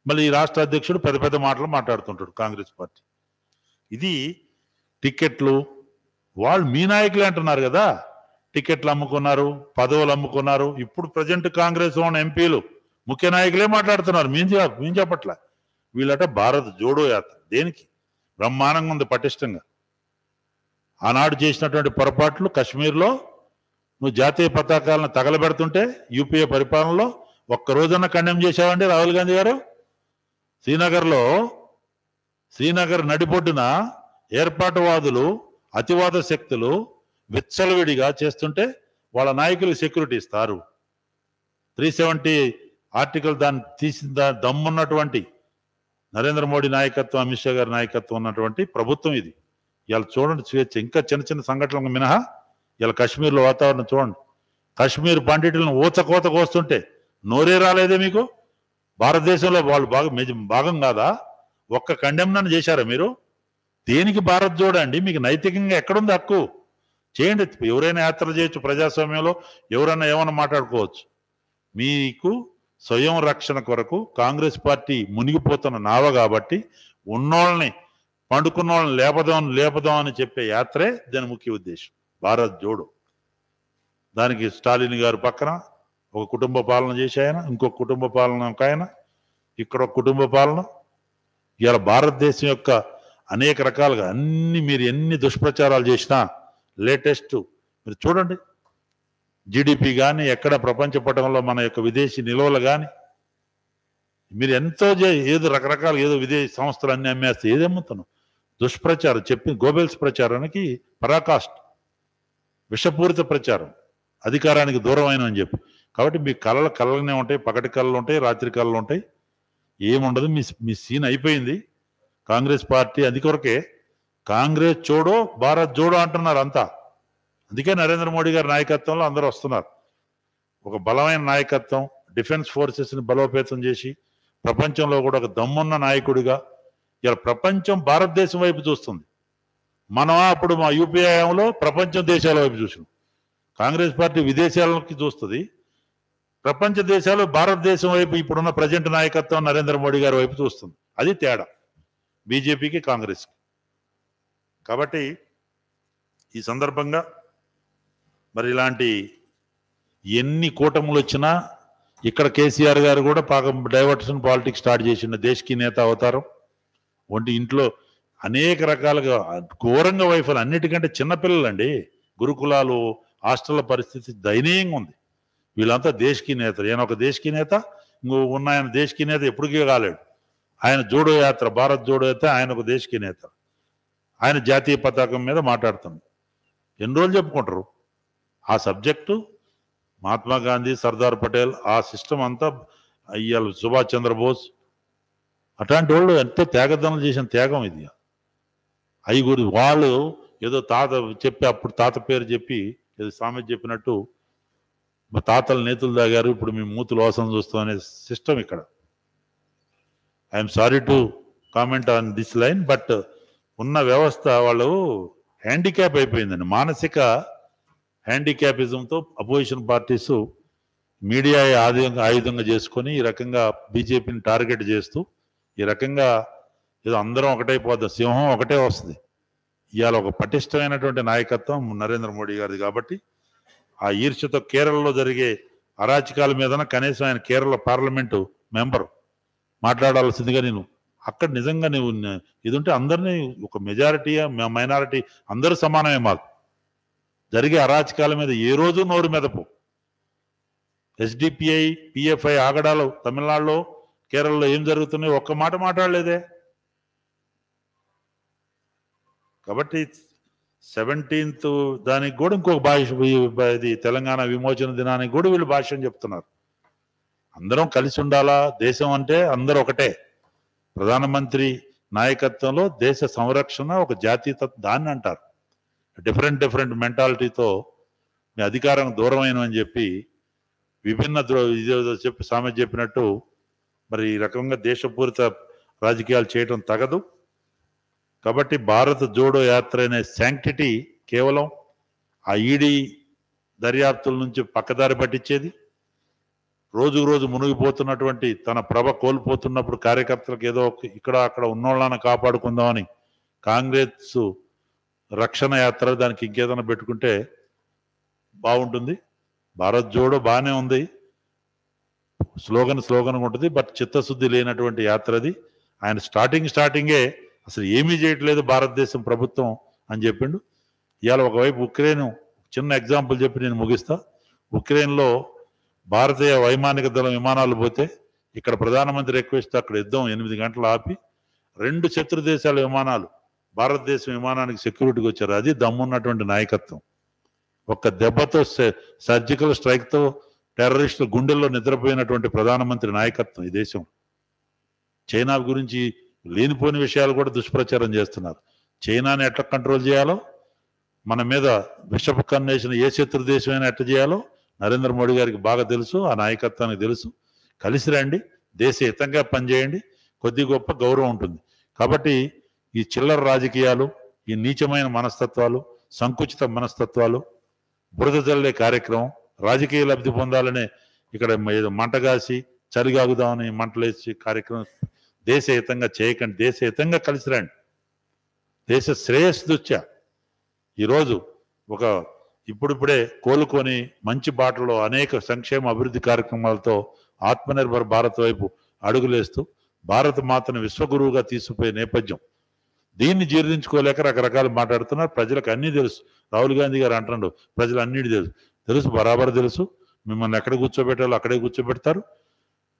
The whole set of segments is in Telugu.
మళ్ళీ ఈ రాష్ట్ర అధ్యక్షుడు పెద్ద పెద్ద మాటలు మాట్లాడుతుంటాడు కాంగ్రెస్ పార్టీ. ఇది టికెట్లు వాళ్ళు మీ నాయకులే అంటున్నారు కదా, టికెట్లు అమ్ముకున్నారు, పదవులు అమ్ముకున్నారు. ఇప్పుడు ప్రజెంట్ కాంగ్రెస్ ఉన్న ఎంపీలు ముఖ్య నాయకులే మాట్లాడుతున్నారు. మేము చెప్పట్లే. వీళ్ళట భారత్ జోడో యాత్ర దేనికి బ్రహ్మాండంగా ఉంది, పటిష్టంగా. ఆనాడు చేసినటువంటి పొరపాట్లు కాశ్మీర్లో నువ్వు జాతీయ పతాకాలను తగలబెడుతుంటే యూపీఏ పరిపాలనలో ఒక్క రోజున కండెమ్ చేశావండి రాహుల్ గాంధీ గారు. శ్రీనగర్ నడిబొడ్డున ఏర్పాటువాదులు అతివాద శక్తులు విచ్చలవిడిగా చేస్తుంటే వాళ్ళ నాయకులు సెక్యూరిటీ ఇస్తారు. 370 ఆర్టికల్ దాన్ని తీసిన దమ్మున్నటువంటి నరేంద్ర మోడీ నాయకత్వం, అమిత్ షా గారి నాయకత్వం ఉన్నటువంటి ప్రభుత్వం ఇది. ఇవాళ చూడండి స్వేచ్ఛ. ఇంకా చిన్న చిన్న సంఘటనలు మినహా ఇలా కాశ్మీర్లో వాతావరణం చూడండి. కాశ్మీర్ పండితులను ఊచకోత కోస్తుంటే నోరే రాలేదే మీకు? భారతదేశంలో వాళ్ళు భాగం కాదా? ఒక్క కండెమ్నని చేశారా మీరు? దేనికి భారత్ చూడండి? మీకు నైతికంగా ఎక్కడుంది హక్కు? చేయండి. ఎవరైనా యాత్ర చేయొచ్చు ప్రజాస్వామ్యంలో, ఎవరైనా ఏమైనా మాట్లాడుకోవచ్చు. మీకు స్వయం రక్షణ కొరకు కాంగ్రెస్ పార్టీ మునిగిపోతున్న నావ కాబట్టి ఉన్నోళ్ళని పండుకున్న వాళ్ళని లేపదాం అని చెప్పే యాత్రే దాని ముఖ్య ఉద్దేశం, భారత్ జోడో. దానికి స్టాలిన్ గారు పక్కన ఒక కుటుంబ పాలన చేసి ఆయన, ఇంకొక కుటుంబ పాలన ఒక ఆయన, ఇక్కడ ఒక కుటుంబ పాలన. ఇవాళ భారతదేశం యొక్క అనేక రకాలుగా మీరు ఎన్ని దుష్ప్రచారాలు చేసినా లేటెస్ట్ మీరు చూడండి. జీడిపి కానీ ఎక్కడ ప్రపంచ పటంలో మన యొక్క విదేశీ నిల్వలు కానీ మీరు ఎంతో ఏదో రకరకాల ఏదో విదేశీ సంస్థలు అన్ని అమ్మేస్తే ఏది అమ్ముతున్నాం? దుష్ప్రచారం చెప్పి గోబెల్స్ ప్రచారానికి పరాకాష్ట, విషపూరిత ప్రచారం, అధికారానికి దూరమైన అని చెప్పి. కాబట్టి మీ కళ్ళనే ఉంటాయి, పగటి కళ్ళు ఉంటాయి, రాత్రి కళ్ళు ఉంటాయి, ఏముండదు. మీ సీన్ అయిపోయింది. కాంగ్రెస్ పార్టీ అందుకొరకే కాంగ్రెస్ జోడో భారత్ జోడో అంటున్నారు అంతా. అందుకే నరేంద్ర మోడీ గారి నాయకత్వంలో అందరూ వస్తున్నారు. ఒక బలమైన నాయకత్వం, డిఫెన్స్ ఫోర్సెస్ని బలోపేతం చేసి ప్రపంచంలో కూడా ఒక దమ్మున్న నాయకుడిగా ఇలా ప్రపంచం భారతదేశం వైపు చూస్తుంది. మనం అప్పుడు మా యూపీఐలో ప్రపంచం దేశాల వైపు చూసాం. కాంగ్రెస్ పార్టీ విదేశాలకి చూస్తుంది, ప్రపంచ దేశాలు భారతదేశం వైపు ఇప్పుడున్న ప్రజెంట్ నాయకత్వం నరేంద్ర మోడీ గారి వైపు చూస్తుంది. అది తేడా బీజేపీకి కాంగ్రెస్కి. కాబట్టి ఈ సందర్భంగా మరి ఇలాంటి ఎన్ని కూటములు వచ్చినా ఇక్కడ కేసీఆర్ గారు కూడా డైవర్షన్ పాలిటిక్స్ స్టార్ట్ చేసిన దేశకి నేత అవతారం వంటి ఇంట్లో అనేక రకాలుగా ఘోరంగా వైఫల్యం. అన్నిటికంటే చిన్నపిల్లలండి, గురుకులాలు హాస్టల్ల పరిస్థితి దయనీయంగా ఉంది. వీళ్ళంతా దేశకి నేత. ఈయన ఒక దేశకి నేత, ఉన్న ఆయన దేశకి నేత ఎప్పటికీ కాలేడు. ఆయన జోడో యాత్ర, భారత్ జోడో యాత్ర, ఆయన ఒక దేశకి నేత. ఆయన జాతీయ పతాకం మీద మాట్లాడుతుంది. ఎన్ని రోజులు చెప్పుకుంటారు ఆ సబ్జెక్టు? మహాత్మా గాంధీ, సర్దార్ పటేల్, ఆ సిస్టమ్ అంతా ఇవాళ సుభాష్ చంద్రబోస్ అట్లాంటి వాళ్ళు ఎంతో త్యాగదనం చేసిన త్యాగం ఇది. ఐగురు వాళ్ళు ఏదో తాత చెప్పి, అప్పుడు తాత పేరు చెప్పి ఏదో సామెత చెప్పినట్టు మా తాతలు నేతులు తాగారు, ఇప్పుడు మీ మూతులు వాసన చూస్తాం అనే సిస్టమ్ ఇక్కడ. I'm sorry to comment on this line, but ఉన్న వ్యవస్థ వాళ్ళు హ్యాండిక్యాప్ అయిపోయిందండి. మానసిక హ్యాండిక్యాపిజంతో అపోజిషన్ పార్టీస్ మీడియా ఆయుధంగా చేసుకొని ఈ రకంగా బీజేపీని టార్గెట్ చేస్తూ ఈ రకంగా ఏదో అందరం ఒకటైపోద్దాం, సింహం ఒకటే వస్తుంది. ఇవాళ ఒక పటిష్టమైనటువంటి నాయకత్వం నరేంద్ర మోడీ గారిది. కాబట్టి ఆ ఈర్ష్యతో కేరళలో జరిగే అరాచకాల మీద కనీసం ఆయన కేరళ పార్లమెంటు మెంబర్ మాట్లాడాల్సిందిగా నేను అక్కడ నిజంగా నువ్వు ఇది ఉంటే అందరినీ ఒక మెజారిటీ మైనారిటీ అందరూ సమానమే. మాకు జరిగే అరాచకాల మీద ఏ రోజు నోరు మెదపు. ఎస్డిపిఐ, పిఎఫ్ఐ ఆగడాలు తమిళనాడులో, కేరళలో ఏం జరుగుతున్నాయి ఒక్క మాట మాట్లాడలేదే. కాబట్టి 17th దానికి కూడా ఇంకొక భాష, ఇది తెలంగాణ విమోచన దినానికి కూడా వీళ్ళు భాష్యం చెప్తున్నారు. అందరం కలిసి ఉండాలా, దేశం అంటే అందరూ ఒకటే. ప్రధానమంత్రి నాయకత్వంలో దేశ సంరక్షణ ఒక జాతీయత దాన్ని అంటారు. డిఫరెంట్ మెంటాలిటీతో మీ అధికారం దూరమైనని చెప్పి విభిన్న ఇదేదో చెప్పి సామెత చెప్పినట్టు మరి ఈ రకంగా దేశపూరిత రాజకీయాలు చేయడం తగదు. కాబట్టి భారత్ జోడో యాత్ర అనే శాంక్టిటీ కేవలం ఆ ఈడీ దర్యాప్తుల నుంచి పక్కదారి పట్టించేది. రోజు రోజు మునిగిపోతున్నటువంటి తన ప్రభ కోల్పోతున్నప్పుడు కార్యకర్తలకు ఏదో ఇక్కడ అక్కడ ఉన్నోళ్ళని కాపాడుకుందామని కాంగ్రెస్ రక్షణ యాత్ర దానికి ఇంకేదైనా పెట్టుకుంటే బాగుంటుంది. భారత్ జోడో బాగానే ఉంది, స్లోగన్ ఉంటుంది, బట్ చిత్తశుద్ధి లేనటువంటి యాత్ర అది. ఆయన స్టార్టింగే అసలు ఏమీ చేయట్లేదు భారతదేశం ప్రభుత్వం అని చెప్పిండు. ఇవాళ ఒకవైపు ఉక్రెయిన్, చిన్న ఎగ్జాంపుల్ చెప్పి నేను ముగిస్తా. ఉక్రెయిన్లో భారతీయ వైమానిక దళం విమానాలు పోతే ఇక్కడ ప్రధానమంత్రి రిక్వెస్ట్ అక్కడ యుద్ధం 8 గంటలు ఆపి 2 శత్రు దేశాల విమానాలు భారతదేశం విమానానికి సెక్యూరిటీకి వచ్చారు. అది దమ్మున్నటువంటి నాయకత్వం. ఒక్క దెబ్బతో సర్జికల్ స్ట్రైక్తో టెర్రరిస్టుల గుండెల్లో నిద్రపోయినటువంటి ప్రధానమంత్రి నాయకత్వం ఈ దేశం. చైనా గురించి లేనిపోని విషయాలు కూడా దుష్ప్రచారం చేస్తున్నారు. చైనాని ఎట్లా కంట్రోల్ చేయాలో, మన మీద విషపు కన్నేసిన ఏ శత్రు దేశమైనా ఎట్లా చేయాలో నరేంద్ర మోడీ గారికి బాగా తెలుసు, ఆ నాయకత్వానికి తెలుసు. కలిసి రండి, దేశహితంగా పనిచేయండి, కొద్ది గొప్ప గౌరవం ఉంటుంది. కాబట్టి ఈ చిల్లర రాజకీయాలు, ఈ నీచమైన మనస్తత్వాలు, సంకుచిత మనస్తత్వాలు, బురద జల్లే కార్యక్రమం, రాజకీయ లబ్ధి పొందాలనే ఇక్కడ మంటగాసి చలిగాగుదామని మంటలేసి కార్యక్రమం దేశహితంగా చేయకండి. దేశహితంగా కలిసి రండి. దేశ శ్రేయస్సు దృష్ట్యా ఈరోజు ఒక ఇప్పుడిప్పుడే కోలుకొని మంచి బాటలో అనేక సంక్షేమ అభివృద్ధి కార్యక్రమాలతో ఆత్మనిర్భర్ భారత్ వైపు అడుగులేస్తూ భారత మాతను విశ్వగురువుగా తీసుకుపోయే నేపథ్యం. దీన్ని జీర్ణించుకోలేక రకరకాలు మాట్లాడుతున్నారు. ప్రజలకు అన్నీ తెలుసు. రాహుల్ గాంధీ గారు అంటున్నాడు ప్రజలు అన్నిటి తెలుసు, బరాబర్ తెలుసు. మిమ్మల్ని ఎక్కడ కూర్చోబెట్టాలో అక్కడే కూర్చోబెడతారు,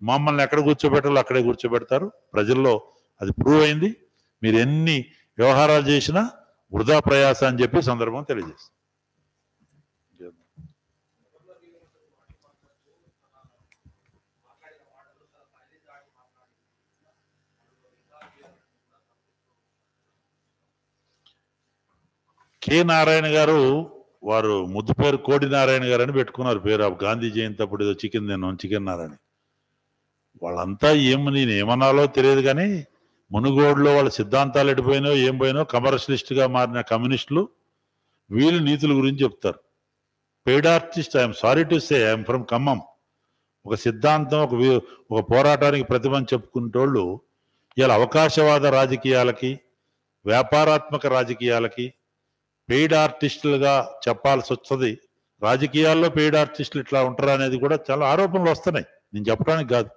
మమ్మల్ని ఎక్కడ కూర్చోబెట్టాలో అక్కడే కూర్చోబెడతారు. ప్రజల్లో అది ప్రూవ్ అయింది. మీరు ఎన్ని వ్యవహారాలు చేసినా వృధా ప్రయాస అని చెప్పి సందర్భం తెలియజేస్తుంది. కె నారాయణ గారు, వారు ముద్దు పేరు కోడి నారాయణ గారు అని పెట్టుకున్నారు పేరు. గాంధీ జయంతి అప్పుడు ఏదో చికెన్ నారాయణ. వాళ్ళంతా నేను ఏమన్నాలో తెలియదు కానీ మునుగోడులో వాళ్ళ సిద్ధాంతాలు ఎడిపోయినో ఏం పోయినో కమర్షియలిస్ట్గా మారిన కమ్యూనిస్టులు వీళ్ళు నీతుల గురించి చెప్తారు. Paid artist, I'm sorry to say, I'm from Khammam. ఒక సిద్ధాంతం, ఒక పోరాటానికి ప్రతిభని చెప్పుకునేటోళ్ళు ఇలా అవకాశవాద రాజకీయాలకి, వ్యాపారాత్మక రాజకీయాలకి పెయిడ్ ఆర్టిస్టులుగా చెప్పాల్సి వస్తుంది. రాజకీయాల్లో పెయిడ్ ఆర్టిస్టులు ఇట్లా ఉంటారు అనేది కూడా చాలా ఆరోపణలు వస్తున్నాయి. నేను చెప్పడానికి కాదు.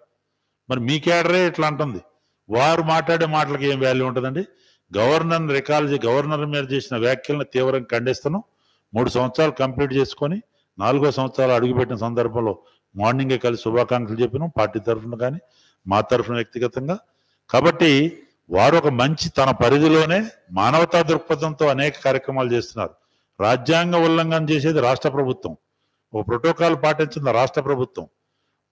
మరి మీ కేడరే ఇట్లా అంటుంది. వారు మాట్లాడే మాటలకి ఏం వాల్యూ ఉంటుందండి? గవర్నర్ మీద చేసిన వ్యాఖ్యలను తీవ్రంగా ఖండిస్తున్నాం. 3 సంవత్సరాలు కంప్లీట్ చేసుకొని 4వ సంవత్సరాలు అడుగుపెట్టిన సందర్భంలో మార్నింగే కలిసి శుభాకాంక్షలు చెప్పినాం, పార్టీ తరఫున కానీ మా తరఫున వ్యక్తిగతంగా. కాబట్టి వారు ఒక మంచి తన పరిధిలోనే మానవతా దృక్పథంతో అనేక కార్యక్రమాలు చేస్తున్నారు. రాజ్యాంగ ఉల్లంఘన చేసేది రాష్ట్ర ప్రభుత్వం, ఒక ప్రోటోకాల్ పాటించింది రాష్ట్ర ప్రభుత్వం,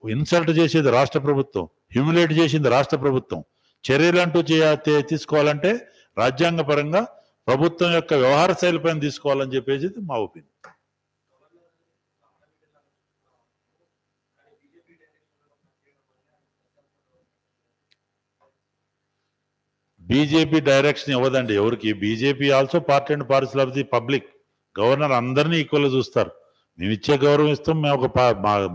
ఇన్సల్ట్ చేసేది రాష్ట్ర ప్రభుత్వం, హ్యూమిలేట్ చేసింది రాష్ట్ర ప్రభుత్వం. చర్యలంటూ తీసుకోవాలంటే రాజ్యాంగ పరంగా ప్రభుత్వం యొక్క వ్యవహార శైలిపైన తీసుకోవాలని చెప్పేసి మా ఒపీనియన్. బీజేపీ డైరెక్షన్ ఇవ్వదండి ఎవరికి. BJP also part and parcel of the public. Governor అందరినీ ఈక్వల్గా చూస్తారు. మేము ఇచ్చే గౌరవం ఇస్తాం, మేము ఒక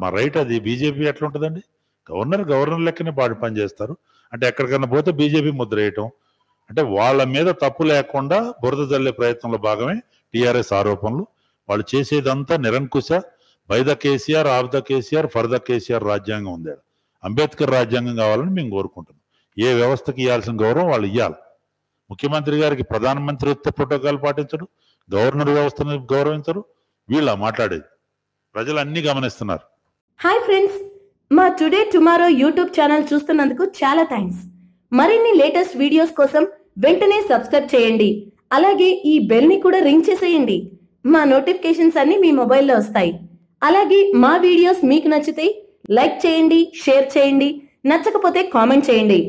మా రైట్ అది. బీజేపీ ఎట్లా ఉంటుందండి? గవర్నర్ లెక్కనే పని చేస్తారు. అంటే ఎక్కడికన్నా పోతే బీజేపీ ముద్ర వేయటం, అంటే వాళ్ళ మీద తప్పు లేకుండా బురద జల్లే ప్రయత్నంలో భాగమే టీఆర్ఎస్ ఆరోపణలు. వాళ్ళు చేసేదంతా నిరంకుశ, by the KCR, of the KCR, for the KCR రాజ్యాంగం ఉంది. అంబేద్కర్ రాజ్యాంగం కావాలని మేము కోరుకుంటున్నాం. ఏ వ్యవస్థకి ఇవ్వాల్సిన గౌరవం వాళ్ళు ఇవ్వాలి. ముఖ్యమంత్రి గారికి ప్రధానమంత్రి ప్రోటోకాల్ పాటించడు, గవర్నర్ వ్యవస్థను గౌరవించరు. వీళ్ళ మాట్లాడేది ప్రజలు అన్ని గమనిస్తున్నారు. హాయ్ ఫ్రెండ్స్, మా టుడే టుమారో యూట్యూబ్ ఛానల్ చూస్తున్నందుకు చాలా థ్యాంక్స్. మరిన్ని లేటెస్ట్ వీడియోస్ కోసం వెంటనే సబ్స్క్రైబ్ చేయండి. అలాగే ఈ బెల్ ని కూడా రింగ్ చేసేయండి. మా నోటిఫికేషన్స్ అన్ని మీ మొబైల్లో వస్తాయి. అలాగే మా వీడియోస్ మీకు నచ్చితే లైక్ చేయండి, షేర్ చేయండి, నచ్చకపోతే కామెంట్ చేయండి.